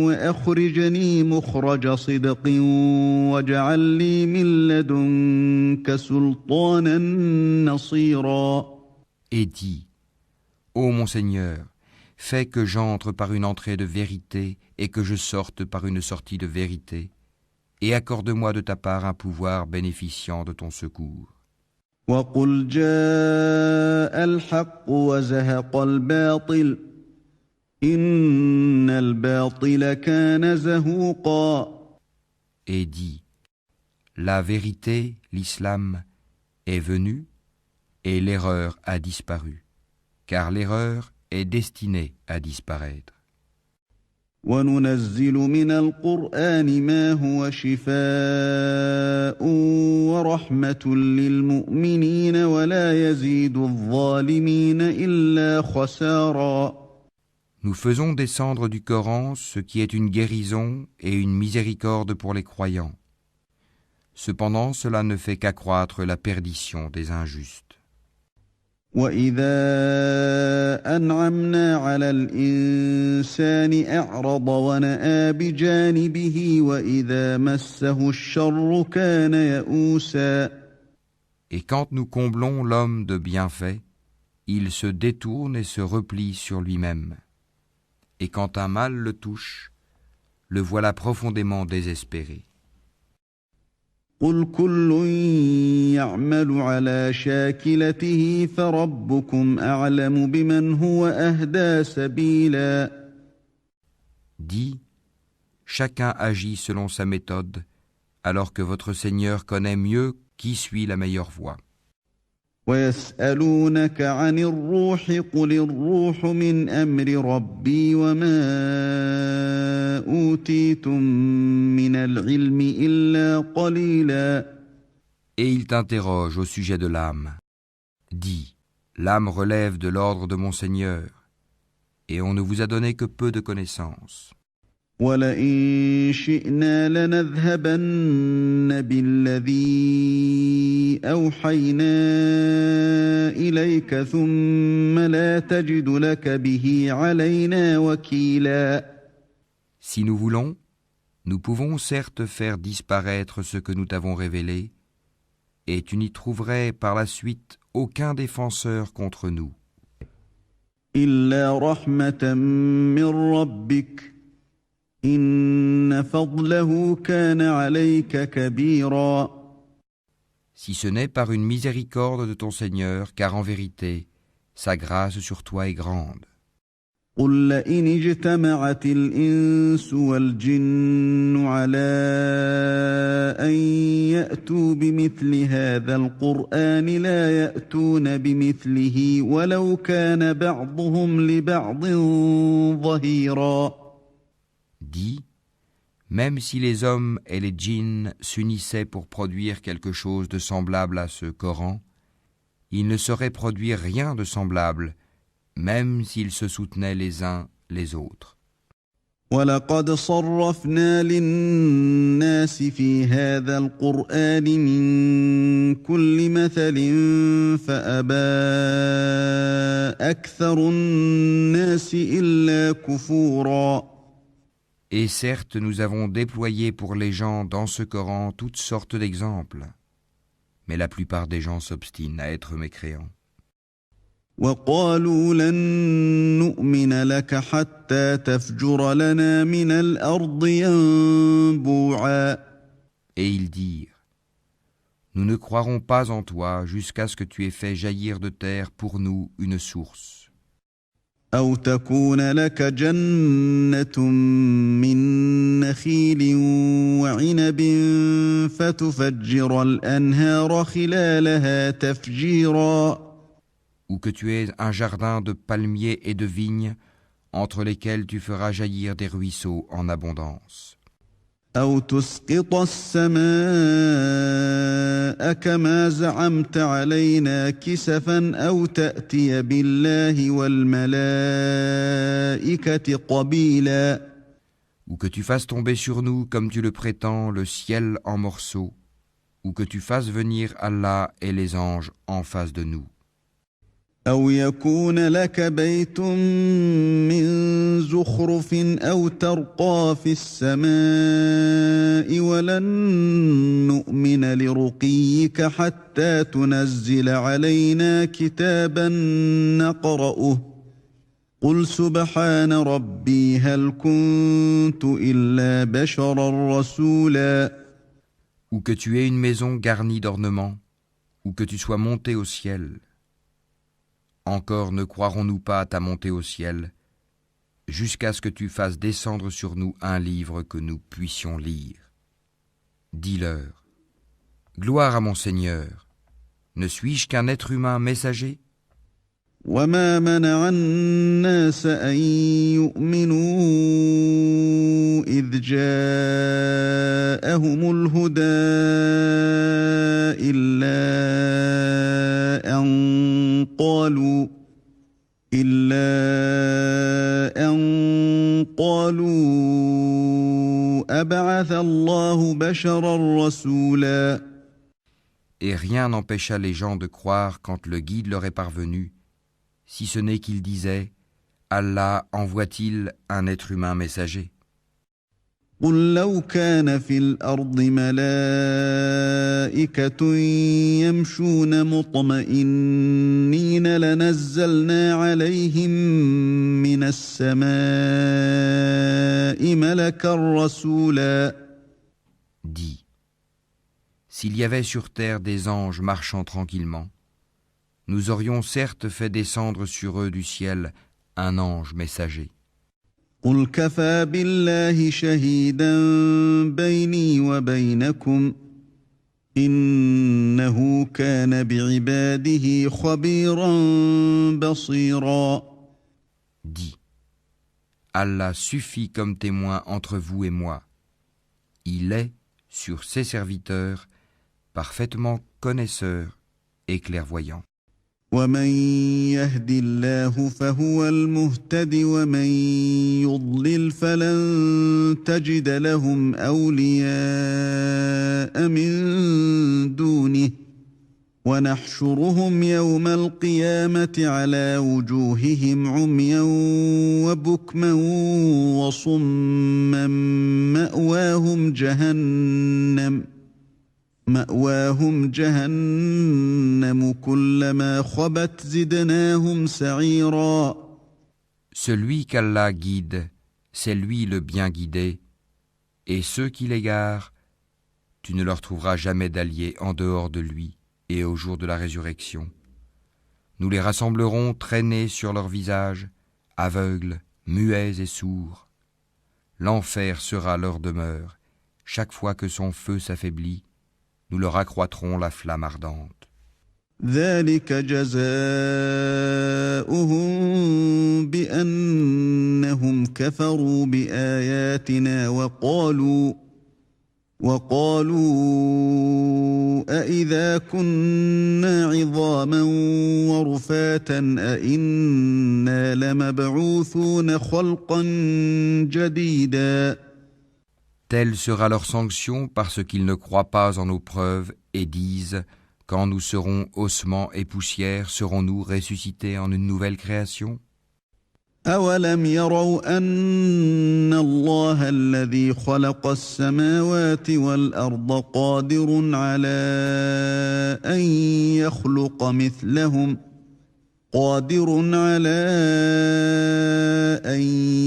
Speaker 1: وأخرجني مخرج صدق واجعل لي من لدنك سلطانا نصيرا.
Speaker 2: Et dis, ô mon Seigneur, fais que j'entre par une entrée de vérité et que je sorte par une sortie de vérité, et accorde-moi de ta part un pouvoir bénéficiant de ton secours.
Speaker 1: وقل جاء الحق وزهق الباطل إن الباطل كان زهوقا.
Speaker 2: Et dis, la vérité, l'islam, est venue et l'erreur a disparu, car l'erreur est destinée à disparaître.
Speaker 1: وننزل من القرآن ما هو شفاء ورحمة للمؤمنين ولا يزيد الظالمين إلا خسارا.
Speaker 2: Nous faisons descendre du Coran ce qui est une guérison et une miséricorde pour les croyants. Cependant, cela ne fait qu'accroître la perdition des injustes.
Speaker 1: وإذا أنعمنا على الإنسان أعرض ونأى بجانبه وإذا مسه الشر كان يئوسا.
Speaker 2: Et quand nous comblons l'homme de bienfaits, il se détourne et se replie sur lui-même. Et quand un mal le touche, le voilà profondément désespéré.
Speaker 1: قل كل يعمل على شاكلته فربكم أعلم بمن هو أهدى سبيلا.
Speaker 2: Dis, chacun agit selon sa méthode, alors que votre Seigneur connaît mieux qui suit la meilleure voie.
Speaker 1: ويسألونك عن الروح قل الروح من أمر ربي وما أوتيتم من العلم إلا قليلا.
Speaker 2: Et il t'interroge au sujet de l'âme. Dis, l'âme relève de l'ordre de mon Seigneur, et on ne vous a donné que peu de connaissances.
Speaker 1: ولئن شئنا لنذهبن بالذي أوحينا إليك ثم لا تجد لك به علينا وكيلا.
Speaker 2: Si nous voulons, nous pouvons certes faire disparaître ce que nous t'avons révélé, et tu n'y trouverais par la suite aucun défenseur contre nous.
Speaker 1: إلا رحمة من ربك إن فضله كان عليك كبيرا.
Speaker 2: Si ce n'est par une miséricorde de ton Seigneur, car en vérité, sa grâce sur toi est grande.
Speaker 1: قل لئن اجتمعت الإنس والجن على أن يأتوا بمثل هذا القرآن لا يأتون بمثله ولو كان بعضهم لبعض ظهيرا.
Speaker 2: Dis, même si les hommes et les djinns s'unissaient pour produire quelque chose de semblable à ce Coran, ils ne sauraient produire rien de semblable, même s'ils se soutenaient les uns les autres.
Speaker 1: وَلَقَدْ صَرَّفْنَا لِلنَّاسِ فِي هَذَا الْقُرْآنِ مِنْ كُلِّ مَثَلٍ فَأَبَى أَكْثَرُ النَّاسِ إِلَّا كُفُورًا.
Speaker 2: Et certes, nous avons déployé pour les gens dans ce Coran toutes sortes d'exemples, mais la plupart des gens s'obstinent à être mécréants.
Speaker 1: وَقَالُوا لَن نُّؤْمِنَ لَكَ حَتَّى تَفْجُرَ لَنَا مِنَ الْأَرْضِ يَنبُوعًا.
Speaker 2: Et ils dirent, nous ne croirons pas en toi jusqu'à ce que tu aies fait jaillir de terre pour nous une source.
Speaker 1: أَوْ تَكُونَ لَكَ جَنَّةٌ مِّن نَّخِيلٍ وَعِنَبٍ فَتُفَجِّرَ الْأَنْهَارَ خِلَالَهَا تَفْجِيرًا.
Speaker 2: Ou que tu aies un jardin de palmiers et de vignes, entre lesquels tu feras jaillir des ruisseaux en abondance.
Speaker 1: أَوْ تُسْقِطَ السَّمَاءَ كَمَا زَعَمْتَ عَلَيْنَا كِسَفًا أَوْ تَأْتِيَ بِاللَّهِ وَالْمَلَائِكَةِ قَبِيلًا.
Speaker 2: Ou que tu fasses tomber sur nous, comme tu le prétends, le ciel en morceaux, ou que tu fasses venir Allah et les anges en face de nous.
Speaker 1: أَوْ يَكُونَ لَكَ بَيْتٌ مِّن زُخْرُفٍ أَوْ تَرْقَىٰ فِي السَّمَاءِ وَلَن نُّؤْمِنَ لِرُقِيِّكَ حَتَّىٰ تُنَزِّلَ عَلَيْنَا كِتَابًا نَّقْرَؤُهُ قُلْ سُبْحَانَ رَبِّي هَلْ كُنتُ إِلَّا بَشَرًا رَّسُولًا.
Speaker 2: Ou que tu aies une maison garnie d'ornements, ou que tu sois monté au ciel. Encore ne croirons-nous pas à ta montée au ciel, jusqu'à ce que tu fasses descendre sur nous un livre que nous puissions lire. Dis-leur, gloire à mon Seigneur, ne suis-je qu'un être humain messager ?
Speaker 1: وَمَا مَنَعَ النَّاسَ أَن يُؤْمِنُوا إِذْ جَاءَهُمُ الْهُدَىٰ إِلَّا أَن قَالُوا أَبَعَثَ اللَّهُ بَشَرًا رَّسُولًا.
Speaker 2: Et rien n'empêcha les gens de croire quand le guide leur est parvenu, si ce n'est qu'ils disaient, Allah envoie-t-il un être humain messager ?
Speaker 1: قُل لَّوْ كَانَ فِي الْأَرْضِ مَلَائِكَةٌ يَمْشُونَ مُطْمَئِنِّينَ لَنَزَّلْنَا عَلَيْهِم مِّنَ السَّمَاءِ مَلَكًا رَّسُولًا.
Speaker 2: Dis, s'il y avait sur terre des anges marchant tranquillement, nous aurions certes fait descendre sur eux du ciel un ange messager.
Speaker 1: قُلْ كَفَىٰ بِاللَّهِ شَهِيدًا بَيْنِي وَبَيْنَكُمْ إِنَّهُ كَانَ بِعِبَادِهِ خَبِيرًا بَصِيرًا.
Speaker 2: Dis, Allah suffit comme témoin entre vous et moi. Il est, sur ses serviteurs, parfaitement connaisseur et clairvoyant.
Speaker 1: وَمَن يَهْدِ اللَّهُ فَهُوَ الْمُهْتَدِ وَمَن يُضْلِلْ فَلَن تَجِدَ لَهُمْ أَوْلِيَاءَ مِن دُونِهِ وَنَحْشُرُهُمْ يَوْمَ الْقِيَامَةِ عَلَى وُجُوهِهِمْ عُمْيًا وَبُكْمًا وَصُمًّا مَأْوَاهُمْ جَهَنَّمُ كُلَّمَا خَبَتْ زِدْنَاهُمْ سَعِيرًا.
Speaker 2: Celui qu'Allah guide c'est lui le bien guidé, et ceux qui l'égarent, tu ne leur trouveras jamais d'alliés en dehors de lui et au jour de la résurrection. Nous les rassemblerons traînés sur leurs visages, aveugles, muets et sourds. L'enfer sera leur demeure. Chaque fois que son feu s'affaiblit, nous leur accroîtrons la flamme ardente.
Speaker 1: ذلك جزاؤهم بأنهم كفروا بآياتنا وقالوا أإذا كنا عظاما ورفاتا أإنا لمبعوثون خلقا جديدا.
Speaker 2: Telle sera leur sanction parce qu'ils ne croient pas en nos preuves et disent « Quand nous serons ossements et poussière, serons-nous ressuscités en une nouvelle création ?»
Speaker 1: أولم يروا أن الله الذي خلق السماوات والأرض قادر على أن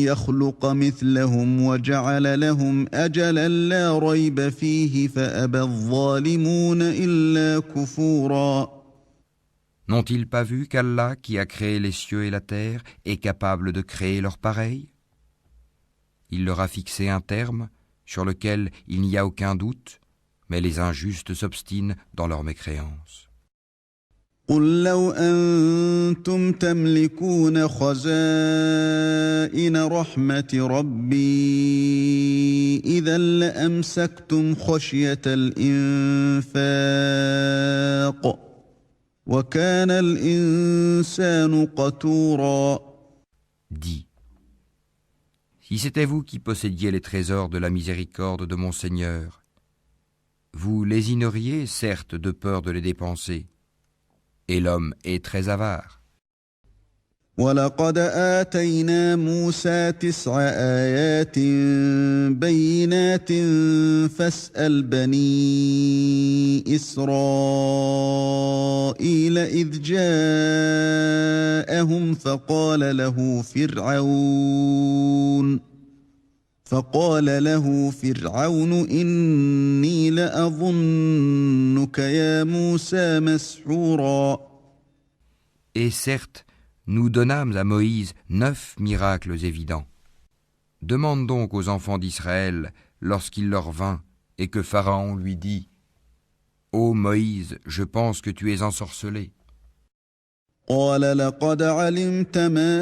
Speaker 1: يخلق مثلهم وجعل لهم أجلا لا ريب فيه فأبى الظالمون إلا كفورا.
Speaker 2: N'ont-ils pas vu qu'Allah, qui a créé les cieux et la terre, est capable de créer leur pareil ? Il leur a fixé un terme sur lequel il n'y a aucun doute, mais les injustes s'obstinent dans leur mécréance.
Speaker 1: قل لو أنتم تملكون خزائن رحمة ربي إذا لأمسكتم خشية الإنفاق وكان الإنسان قتورا.
Speaker 2: Dis, si c'était vous qui possédiez les trésors de la miséricorde de mon Seigneur, vous lésineriez certes de peur de les dépenser, et l'homme est très avare.
Speaker 1: ولقد آتينا موسى 9 آيات بينات فاسأل بني إسرائيل إذ جاءهم فقال له فرعون إني لأظنك يا موسى مسحورا.
Speaker 2: Et certes, nous donnâmes à Moïse 9 miracles évidents. Demande donc aux enfants d'Israël, lorsqu'il leur vint, et que Pharaon lui dit « Ô Moïse, je pense que tu es ensorcelé. »
Speaker 1: قال لقد علمت ما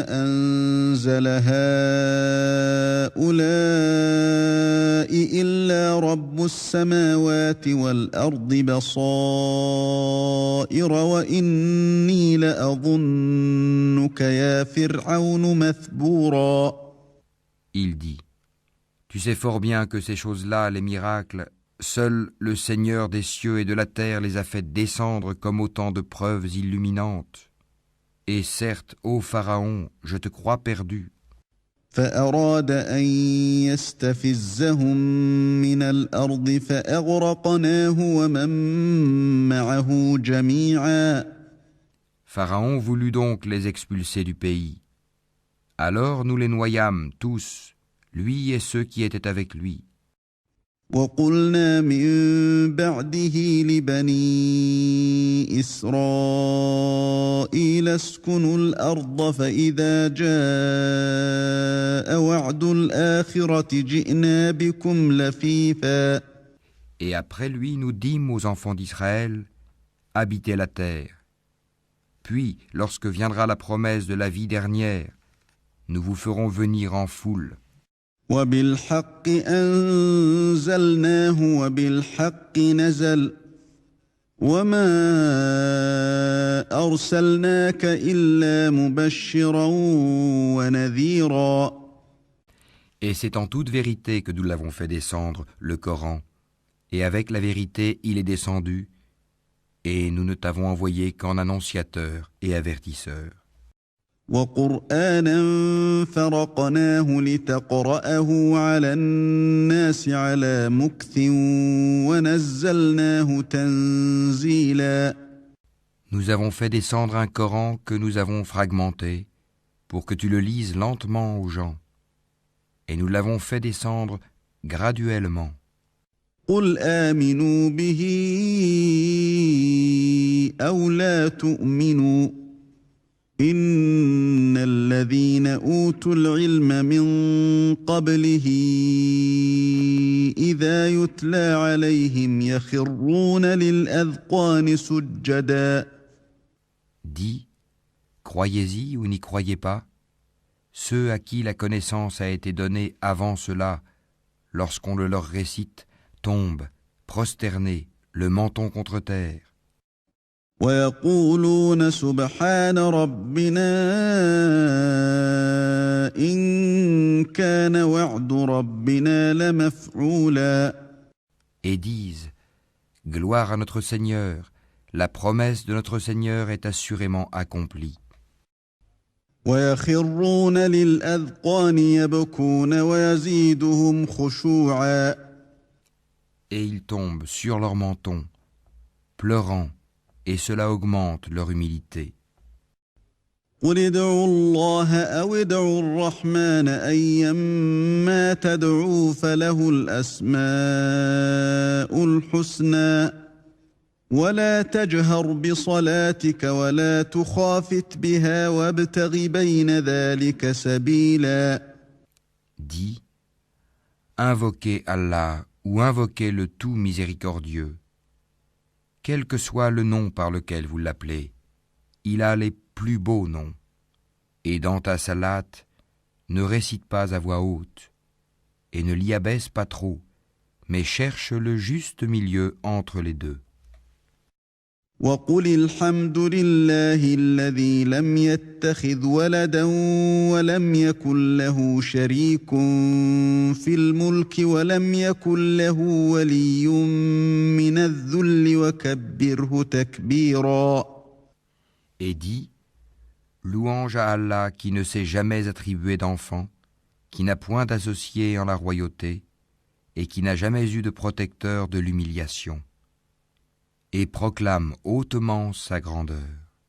Speaker 1: أنزل هؤلاء إلا رب السماوات والأرض بصائر وإني لأظنك يا فرعون مثبورا.
Speaker 2: Il dit « Tu sais fort bien que ces choses-là, les miracles, seul le Seigneur des cieux et de la terre les a fait descendre comme autant de preuves illuminantes. Et certes, ô Pharaon, je te crois perdu. »
Speaker 1: فأراد أن يستفزهم من الأرض فأغرقناه ومن معه جميعا.
Speaker 2: Pharaon voulut donc les expulser du pays. Alors nous les noyâmes tous, lui et ceux qui étaient avec lui.
Speaker 1: وقلنا من بعده لبني إسرائيل اسكنوا الأرض فإذا جاء وعد الآخرة جئنا بكم لفيفا.
Speaker 2: Et après lui, nous dîmes aux enfants d'Israël, habitez la terre. Puis, lorsque viendra la promesse de la vie dernière, nous vous ferons venir en foule.
Speaker 1: وبالحق أنزلناه وبالحق نزل وما أرسلناك إلا مبشرا ونذيرا.
Speaker 2: Et c'est en toute vérité que nous l'avons fait descendre, le Coran, et avec la vérité il est descendu, et nous ne t'avons envoyé qu'en annonciateur et avertisseur.
Speaker 1: وقرآنا فرقناه لتقرأه على الناس على مكث ونزلناه تنزيلا.
Speaker 2: Nous avons fait descendre un Coran que nous avons fragmenté pour que tu le lises lentement aux gens, et nous l'avons fait descendre graduellement.
Speaker 1: قل آمنوا به أو لا تؤمنوا إن الذين أوتوا العلم من قبله إذا يتلى عليهم يخرون للأذقان سجدا.
Speaker 2: Dis, croyez-y ou n'y croyez pas, ceux à qui la connaissance a été donnée avant cela, lorsqu'on le leur récite, tombent, prosternés, le menton contre terre.
Speaker 1: ويقولون سبحان ربنا إن كان وعد ربنا لمفعولا.
Speaker 2: Et disent, gloire à notre Seigneur, la promesse de notre Seigneur est assurément accomplie.
Speaker 1: ويخرون للأذقان يبكون ويزيدهم خشوعا.
Speaker 2: Et ils tombent sur leur menton, pleurant, et cela augmente leur humilité.
Speaker 1: قل ادعوا الله أو ادعوا الرحمن أيما تدعوا فله الأسماء الحسنى ولا تجهر بصلاتك ولا تخافت بها وابتغ بين ذلك سبيلا.
Speaker 2: Dis, invoquez Allah ou invoquez le tout miséricordieux. Quel que soit le nom par lequel vous l'appelez, il a les plus beaux noms. Et dans ta salate, ne récite pas à voix haute, et ne l'y abaisse pas trop, mais cherche le juste milieu entre les deux.
Speaker 1: وقل الحمد لله الذي لم يتخذ ولدا ولم يكن له شريك في الملك ولم يكن له ولي من الذل وكبره تكبيرا.
Speaker 2: Et dis, louange à Allah qui ne s'est jamais attribué d'enfant, qui n'a point d'associé en la royauté, et qui n'a jamais eu de protecteur de l'humiliation. Et proclame hautement sa grandeur.